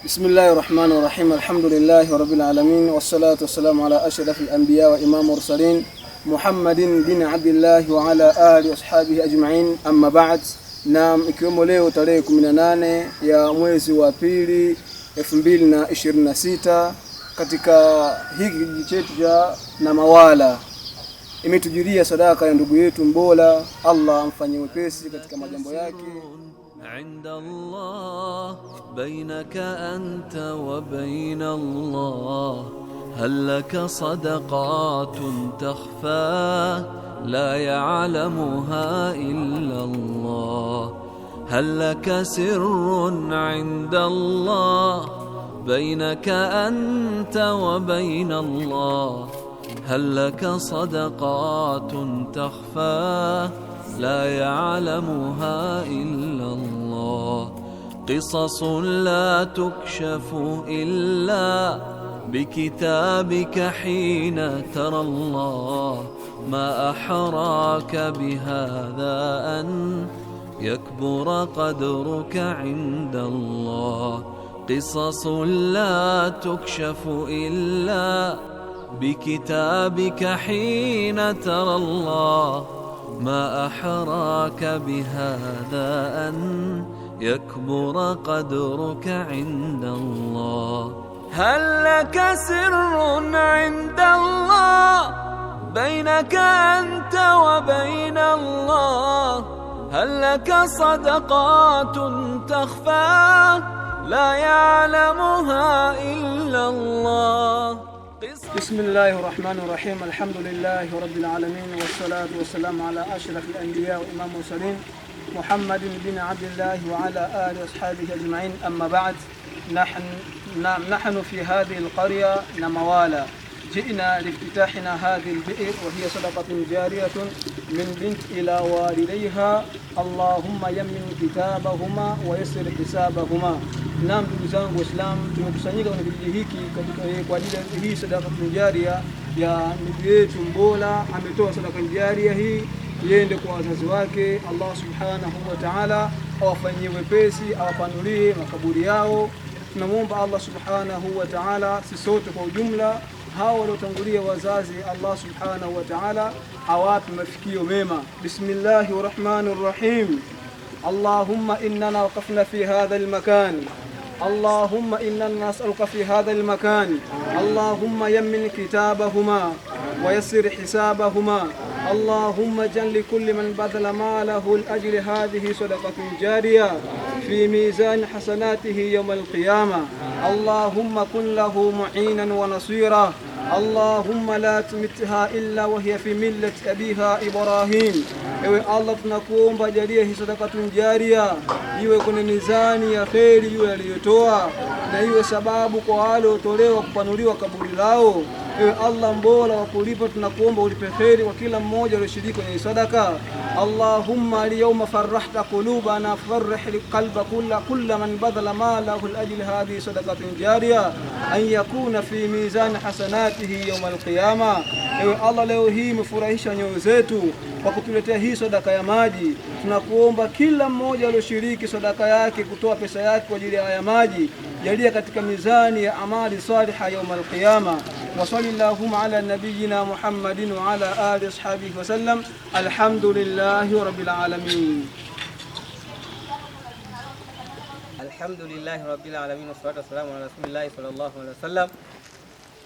بسم الله الرحمن الرحيم. الحمد لله رب العالمين والصلاة والسلام على أشرف الأنبياء وإمام المرسلين محمد بن عبد الله وعلى آله وأصحابه أجمعين. أما بعد. Naam, ikiwemo leo tarehe 18 ya mwezi wa pili 2026 katika hiki kijiji chetu cha Namawala imetujulia sadaka ya ndugu yetu Mbola. Allah amfanyie wepesi katika majambo yake. عند الله بينك أنت وبين الله هل لك صدقات تخفى لا يعلمها إلا الله هل لك سر عند الله بينك أنت وبين الله هل لك صدقات تخفى لا يعلمها إلا الله قصص لا تكشف إلا بكتابك حين ترى الله ما أحراك بهذا أن يكبر قدرك عند الله قصص لا تكشف إلا بكتابك حين ترى الله ما أحراك بهذا أن يكبر قدرك عند الله هل لك سر عند الله بينك أنت وبين الله هل لك صدقات تخفى لا يعلمها إلا الله بسم الله الرحمن الرحيم. الحمد لله رب العالمين والصلاة والسلام على أشرف الأنبياء وإمام المرسلين محمد بن عبد الله وعلى آله وأصحابه أجمعين. أما بعد. نحن في هذه القرية نموالا جئنا لافتتاحنا هذه البئر وهي صدقة جارية من بنت إلى والديها اللهم يمن كتابهما ويسر حسابهما. Naam, ndugu zangu Waislamu, tumekusanyika kwenye kijiji hiki kwa ajili ya hii sadaka jaria ya ndugu yetu Mbola. Ametoa sadaka jaria hii iende kwa wazazi wake. Allah subhanahu wa ta'ala awafanyie wepesi, awapanulie makaburi yao. Tunamuomba Allah subhanahu wa ta'ala sisi sote kwa ujumla hao waliotangulia wazazi, Allah subhanahu wa ta'ala awape mafikio mema. Bismillahir rahmanir rahim. Allahumma innana waqafna fi hadha al-makan اللهم إننا نسألك في هذا المكان اللهم يمن كتابهما ويسر حسابهما اللهم اجعل لكل من بذل ماله الأجر هذه صدقة جارية في ميزان حسناته يوم القيامة اللهم كن له معينا ونصيرا اللهم لا تمتها إلا وهي في ملة أبيها إبراهيم. Ewe Allah, tunakuomba jalia hii sadakatun jaria iwe kwenye mizani ya kheri iwe aliyotoa na iwe sababu kwa wale waliotolewa kupanuliwa kaburi lao. Ewe Allah, Mbola wa kulipa, tunakuomba ulipe kheri kwa kila mmoja aliyoshiriki kwenye sadaka. Allahumma al-yawma farrahta qulubana farrih qalba kull man badala malahu al-ajli hadhihi sadaqatun jariya an yakuna fi mizan hasanatihi yawm al-qiyamah. Ewe Allah, leo hii umefurahisha nyoyo zetu kwa kutuletea hii sadaka ya maji. Tunakuomba kila mmoja aliyoshiriki sadaka yake kutoa pesa yake kwa ajili ya maji jalia katika mizani ya amali saliha yawm al-qiyamah. Wa sallallahu ala nabiyyina Muhammadin wa ala alihi washabihi wa sallam. Alhamdulillahi rabbil alamin. Alhamdulillahi rabbil alamin wassalatu wassalamu ala rasulillahi sallallahu alaihi wasallam.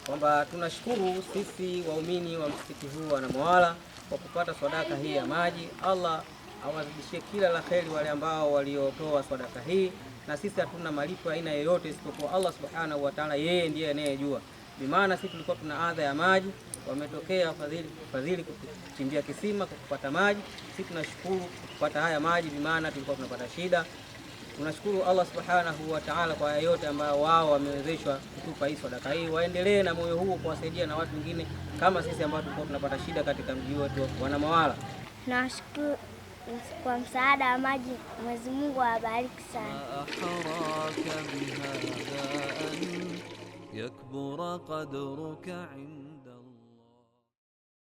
Kwamba tunashukuru sisi waumini wa msikiti huu wa Namawala kwa kupata sadaka hii ya maji. Allah awazidishie kila la kheri wale ambao waliotoa sadaka hii, na sisi hatuna malipo aina yoyote isipokuwa Allah subhanahu wa ta'ala, yeye ndiye anayejua. Bimaana sisi tulikuwa tuna adha ya maji, wametokea fadhili kuchimbia kisima kwa kupata maji. Sisi tunashukuru kupata haya maji, bimaana tulikuwa tunapata shida. Tunashukuru Allah subhanahu wa ta'ala kwa yote ambao wao wamewezeshwa kutupa hii sadaka hii. Waendelee na moyo huu kuwasaidia na watu wengine kama sisi ambao tulikuwa tunapata shida katika mji wetu wa Namawala. Nashukuru kwa msaada wa maji. Mwenyezi Mungu awabariki sana. يكبر قدرك عند